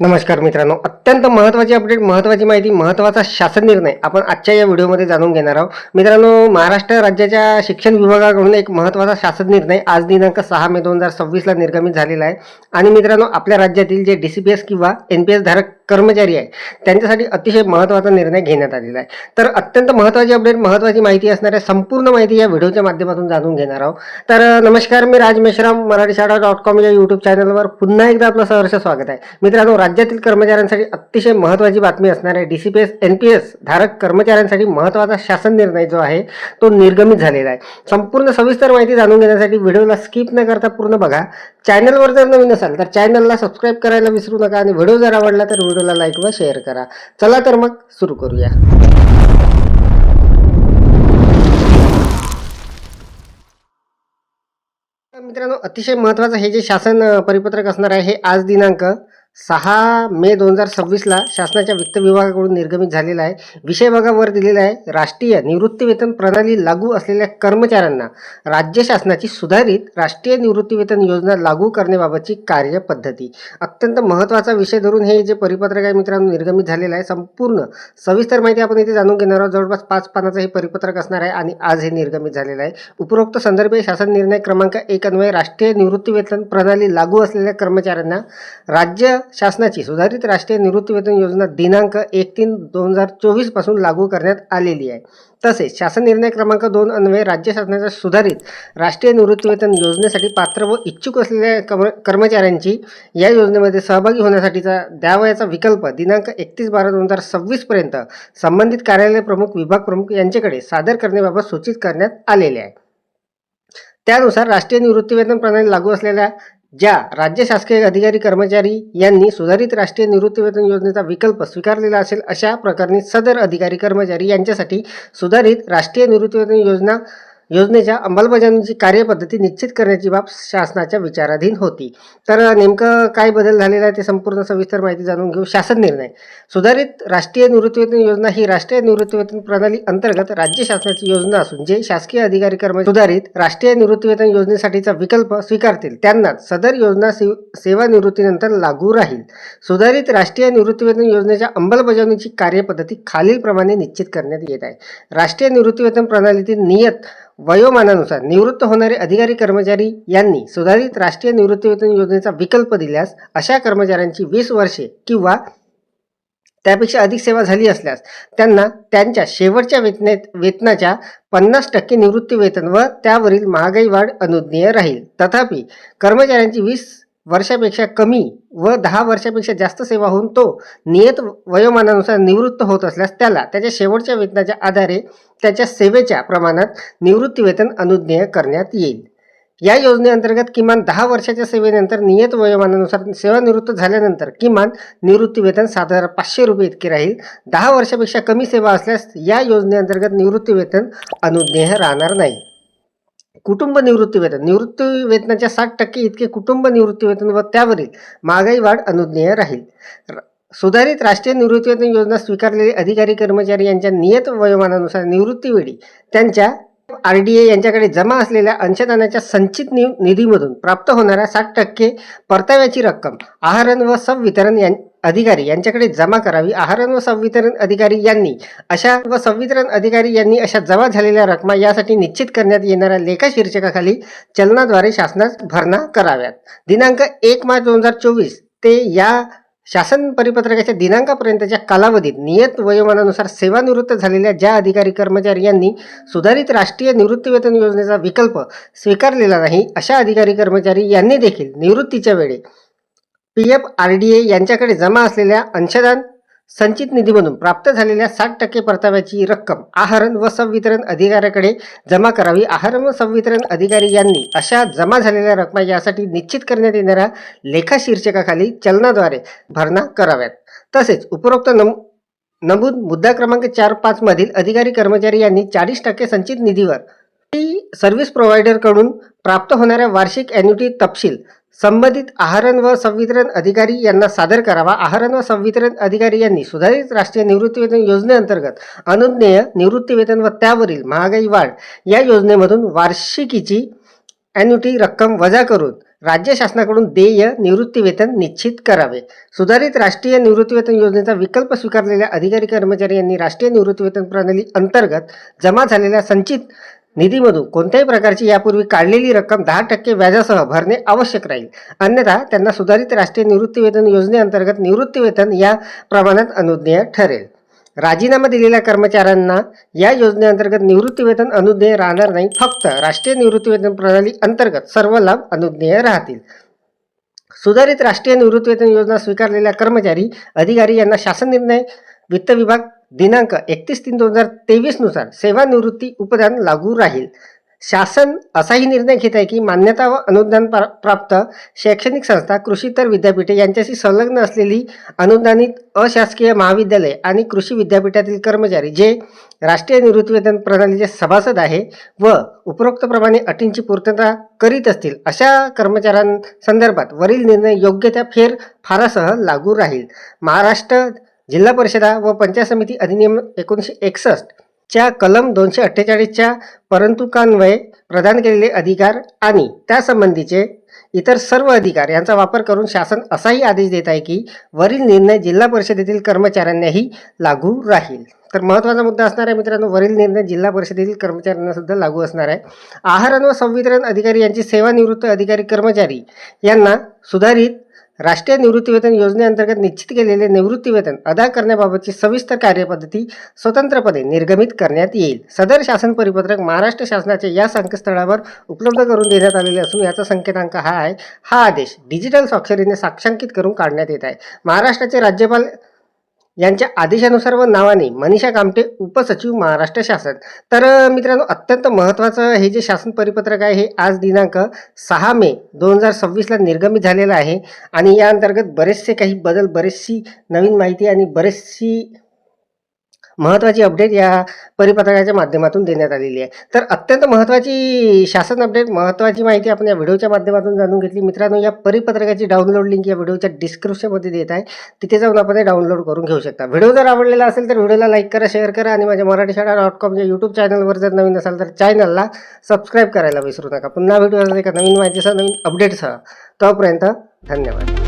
नमस्कार मित्रांनो, अत्यंत महत्त्वाची अपडेट, महत्त्वाची माहिती, महत्त्वाचा शासन निर्णय आपण आजच्या या व्हिडिओमध्ये जाणून घेणार आहोत. मित्रांनो, महाराष्ट्र राज्याच्या शिक्षण विभागाकडून एक महत्त्वाचा शासन निर्णय आज दिनांक 6 मे 2026 निर्गमित झालेला आहे. आणि मित्रांनो, आपल्या राज्यातील जे DCPS किंवा NPS धारक कर्मचारी आहे त्यांच्यासाठी अतिशय महत्त्वाचा निर्णय घेण्यात आलेला आहे. तर अत्यंत महत्त्वाची अपडेट, महत्त्वाची माहिती असणार आहे. संपूर्ण माहिती या व्हिडिओच्या माध्यमातून जाणून घेणार आहोत. तर नमस्कार, मी राज मेश्राम, मराठीशाळा.com या यूट्यूब चॅनलवर पुन्हा एकदा आपलं सहर्ष स्वागत आहे. मित्रांनो, राज्यातील कर्मचाऱ्यांसाठी अतिशय महत्त्वाची बातमी असणार आहे. DCPS NPS धारक कर्मचाऱ्यांसाठी महत्त्वाचा शासन निर्णय जो आहे तो निर्गमित झालेला आहे. संपूर्ण सविस्तर माहिती जाणून घेण्यासाठी व्हिडिओला स्किप न करता पूर्ण बघा. चॅनलवर जर नवीन असाल तर चॅनलला सबस्क्राईब करायला विसरू नका आणि व्हिडिओ जर आवडला तर व्हिडिओला लाईक व शेअर करा. चला तर मग सुरू करूया. मित्रांनो, अतिशय महत्त्वाचं हे जे शासन परिपत्रक असणार आहे हे आज दिनांक 6 मे 2026 शासनाच्या वित्त विभागाकडून निर्गमित झालेला आहे. विषय बघा वर दिलेला आहे. राष्ट्रीय निवृत्तीवेतन प्रणाली लागू असलेल्या कर्मचाऱ्यांना राज्य शासनाची सुधारित राष्ट्रीय निवृत्तीवेतन योजना लागू करण्याबाबतची कार्यपद्धती. अत्यंत महत्त्वाचा विषय धरून हे जे परिपत्रक आहे मित्रांनो निर्गमित झालेलं आहे. संपूर्ण सविस्तर माहिती आपण इथे जाणून घेणार आहोत. जवळपास 5 पानाचं हे परिपत्रक असणार आहे आणि आज हे निर्गमित झालेलं आहे. उपरोक्त संदर्भीय शासन निर्णय क्रमांक 1 अन्वये राष्ट्रीय निवृत्तीवेतन प्रणाली लागू असलेल्या कर्मचाऱ्यांना राज्य शासनाची सुधारित राष्ट्रीय निवृत्तीवेतन योजना दिनांक 1/3/2024 पासून लागू करण्यात आलेली आहे. तसेच शासन निर्णय क्रमांक 2 अन्वये राज्य शासनाच्या सुधारित राष्ट्रीय निवृत्तीवेतन योजनेसाठी पात्र व इच्छुक असलेल्या कर्मचाऱ्यांची या योजनेमध्ये सहभागी होण्यासाठीचा द्यावयाचा विकल्प दिनांक 31/12/2026 पर्यंत संबंधित कार्यालय प्रमुख, विभाग प्रमुख यांच्याकडे सादर करण्याबाबत सूचित करण्यात आलेले आहे. त्यानुसार राष्ट्रीय निवृत्तीवेतन प्रणाली लागू असलेल्या ज्या राज्य शासकीय अधिकारी कर्मचारी यांनी सुधारित राष्ट्रीय निवृत्तीवेतन योजनेचा विकल्प स्वीकारलेला असेल अशा प्रकरणी सदर अधिकारी कर्मचारी यांच्यासाठी सुधारित राष्ट्रीय निवृत्तीवेतन योजनेच्या अंमलबजावणीची कार्यपद्धती निश्चित करण्याची बाब शासनाच्या विचाराधीन होती. तर नेमकं काय बदल झालेला आहे ते संपूर्ण सविस्तर माहिती जाणून घेऊ. शासन निर्णय. सुधारित राष्ट्रीय निवृत्तीवेतन योजना ही राष्ट्रीय निवृत्तीवेतन प्रणाली अंतर्गत राज्य शासनाची योजना असून जे शासकीय अधिकारी कर्मचारी सुधारित राष्ट्रीय निवृत्तीवेतन योजनेसाठीचा विकल्प स्वीकारतील त्यांना सदर योजना सेवानिवृत्तीनंतर लागू राहील. सुधारित राष्ट्रीय निवृत्तीवेतन योजनेच्या अंमलबजावणीची कार्यपद्धती खालीलप्रमाणे निश्चित करण्यात येत आहे. राष्ट्रीय निवृत्तीवेतन प्रणालीतील नियत वयोमानानुसार निवृत्त होणारे अधिकारी कर्मचारी यांनी सुधारित राष्ट्रीय निवृत्तीवेतन योजनेचा विकल्प दिल्यास अशा कर्मचाऱ्यांची 20 वर्षे किंवा त्यापेक्षा अधिक सेवा झाली असल्यास त्यांना त्यांच्या शेवटच्या वेतनाच्या 50% निवृत्ती वेतन व त्यावरील महागाई वाढ अनुज्ञेय राहील. तथापि कर्मचाऱ्यांची 20 वर्षापेक्षा कमी व 10 वर्षापेक्षा जास्त सेवा होऊन तो नियत वयोमानानुसार निवृत्त होत असल्यास त्याला त्याच्या शेवटच्या वेतनाच्या आधारे त्याच्या सेवेच्या प्रमाणात निवृत्ती वेतन अनुज्ञेय करण्यात येईल. या योजनेअंतर्गत किमान 10 वर्षाच्या सेवेनंतर नियत वयोमानानुसार सेवानिवृत्त झाल्यानंतर किमान निवृत्ती वेतन 7,500 रुपये इतके राहील. 10 वर्षापेक्षा कमी सेवा असल्यास या योजनेअंतर्गत निवृत्ती वेतन अनुज्ञेय राहणार नाही. कुटुंब निवृत्ती वेतन. निवृत्ती वेतनाच्या 60% इतके कुटुंब निवृत्ती वेतन व त्यावरील महागाई वाढ अनुज्ञेय राहील. सुधारित राष्ट्रीय निवृत्तीवेतन योजना स्वीकारलेले अधिकारी कर्मचारी यांच्या नियत वयोमानानुसार निवृत्तीवेळी त्यांच्या RDA यांच्याकडे जमा असलेल्या अंशदानाच्या संचित निधीमधून प्राप्त होणाऱ्या 60% परताव्याची रक्कम आहरण व संवितरण अधिकारी यांच्याकडे जमा करावी. आहरण व संवितरण अधिकारी यांनी अशा जमा झालेल्या रकमा यासाठी निश्चित करण्यात येणाऱ्या लेखा शीर्षकाखाली चलनाद्वारे शासनास भरणा कराव्यात. दिनांक 1 मार्च 2024 ते या शासन परिपत्रकाच्या दिनांकापर्यंतच्या कालावधीत नियत वयोमानानुसार सेवानिवृत्त झालेल्या ज्या अधिकारी कर्मचारी यांनी सुधारित राष्ट्रीय निवृत्तीवेतन योजनेचा विकल्प स्वीकारलेला नाही अशा अधिकारी कर्मचारी यांनी देखील निवृत्तीच्या वेळी PF RDA यांच्याकडे जमा असलेल्या अंशदान संचित निधीमधून प्राप्त झालेल्या 60% परताव्याची रक्कम आहरण व संवितरण अधिकाऱ्याकडे जमा करावी. आहरण व संवितरण अधिकारी यांनी अशा जमा झालेल्या रकमा यासाठी निश्चित करण्यात येणाऱ्या लेखा शीर्षकाखाली चलनाद्वारे भरणा कराव्यात. तसेच उपरोक्त नमूद मुद्दा क्रमांक 4-5 मधील अधिकारी कर्मचारी यांनी 40% संचित निधीवर सर्व्हिस प्रोव्हायडरकडून प्राप्त होणाऱ्या वार्षिक ॲन्युटी तपशील संबंधित आहरण व संवितरण अधिकारी यांना सादर करावा. आहरण व संवितरण अधिकारी यांनी सुधारित राष्ट्रीय निवृत्तीवेतन योजनेअंतर्गत अनुज्ञेय निवृत्तीवेतन व त्यावरील महागाई वाढ या योजनेमधून वार्षिकीची ॲन्युटी रक्कम वजा करून राज्य शासनाकडून देय निवृत्तीवेतन निश्चित करावे. सुधारित राष्ट्रीय निवृत्तीवेतन योजनेचा विकल्प स्वीकारलेल्या अधिकारी कर्मचारी यांनी राष्ट्रीय निवृत्तीवेतन प्रणाली अंतर्गत जमा झालेल्या संचित निधीमधून कोणत्याही प्रकारची यापूर्वी काढलेली रक्कम 10% व्याजासह भरणे आवश्यक राहील. अन्यथा त्यांना सुधारित राष्ट्रीय निवृत्तीवेतन योजनेअंतर्गत निवृत्तीवेतन या प्रमाणात अनुज्ञेय ठरेल. राजीनामा दिलेल्या कर्मचाऱ्यांना या योजनेअंतर्गत निवृत्तीवेतन अनुज्ञेय राहणार नाही. फक्त राष्ट्रीय निवृत्तीवेतन प्रणाली अंतर्गत सर्व लाभ अनुज्ञेय राहतील. सुधारित राष्ट्रीय निवृत्तीवेतन योजना स्वीकारलेल्या कर्मचारी अधिकारी यांना शासन निर्णय वित्त विभाग दिनांक 31/3/2023 नुसार सेवानिवृत्ती उपदान लागू राहील. शासन असाही निर्णय घेत आहे की मान्यता व अनुदान प्राप्त शैक्षणिक संस्था, कृषीतर विद्यापीठे यांच्याशी संलग्न असलेली अनुदानित अशासकीय महाविद्यालय आणि कृषी विद्यापीठातील कर्मचारी जे राष्ट्रीय निवृत्तीवेतन प्रणालीचे सभासद आहे व उपरोक्तप्रमाणे अटींची पूर्तता करीत असतील अशा कर्मचाऱ्यांसंदर्भात वरील निर्णय योग्य त्या फेरफारासह लागू राहील. महाराष्ट्र जिल्हा परिषदा व पंचायत समिती अधिनियम 1961 च्या कलम 248च्या परंतुकान्वये प्रदान केलेले अधिकार आणि त्यासंबंधीचे इतर सर्व अधिकार यांचा वापर करून शासन असाही आदेश देत आहे की वरील निर्णय जिल्हा परिषदेतील कर्मचाऱ्यांनाही लागू राहील. तर महत्त्वाचा मुद्दा असणार आहे मित्रांनो, वरील निर्णय जिल्हा परिषदेतील कर्मचाऱ्यांना सुद्धा लागू असणार आहे. आहार व संवितरण अधिकारी यांची सेवानिवृत्त अधिकारी कर्मचारी यांना सुधारित राष्ट्रीय निवृत्तीवेतन योजनेअंतर्गत निश्चित केलेले निवृत्तीवेतन अदा करण्याबाबतची सविस्तर कार्यपद्धती स्वतंत्रपणे निर्गमित करण्यात येईल. सदर शासन परिपत्रक महाराष्ट्र शासनाच्या या संकेतस्थळावर उपलब्ध करून देण्यात आलेले असून याचा संकेतांक हा आहे. हा आदेश डिजिटल स्वाक्षरीने साक्षांकित करून काढण्यात येत आहे. महाराष्ट्राचे राज्यपाल यांच्या आदेशानुसार व नावाने मनीषा कामटे, उपसचिव, महाराष्ट्र शासन. तर मित्रांनो, अत्यंत महत्त्वाचं हे जे शासन परिपत्रक आहे हे आज दिनांक 6 मे 2026 ला निर्गमित झालेलं आहे आणि या अंतर्गत बरेचसे काही बदल, बरेचशी नवीन माहिती आणि बरेचशी महत्त्वाची अपडेट या परिपत्रकाच्या माध्यमातून देण्यात आलेली आहे. तर अत्यंत महत्त्वाची शासन अपडेट, महत्त्वाची माहिती आपण या व्हिडिओच्या माध्यमातून जाणून घेतली. मित्रांनो, या परिपत्रकाची डाउनलोड लिंक या व्हिडिओच्या डिस्क्रिप्शनमध्ये देत आहे, तिथे जाऊन आपण हे डाउनलोड करून घेऊ शकता. व्हिडिओ जर आवडलेला असेल तर व्हिडिओला लाईक करा, शेअर करा आणि माझ्या मराठीशाळा.com या यूट्यूब चॅनलवर जर नवीन असाल तर चॅनलला सबस्क्राईब करायला विसरू नका. पुन्हा व्हिडिओ एका नवीन माहितीसह, नवीन अपडेटसह. तोपर्यंत धन्यवाद.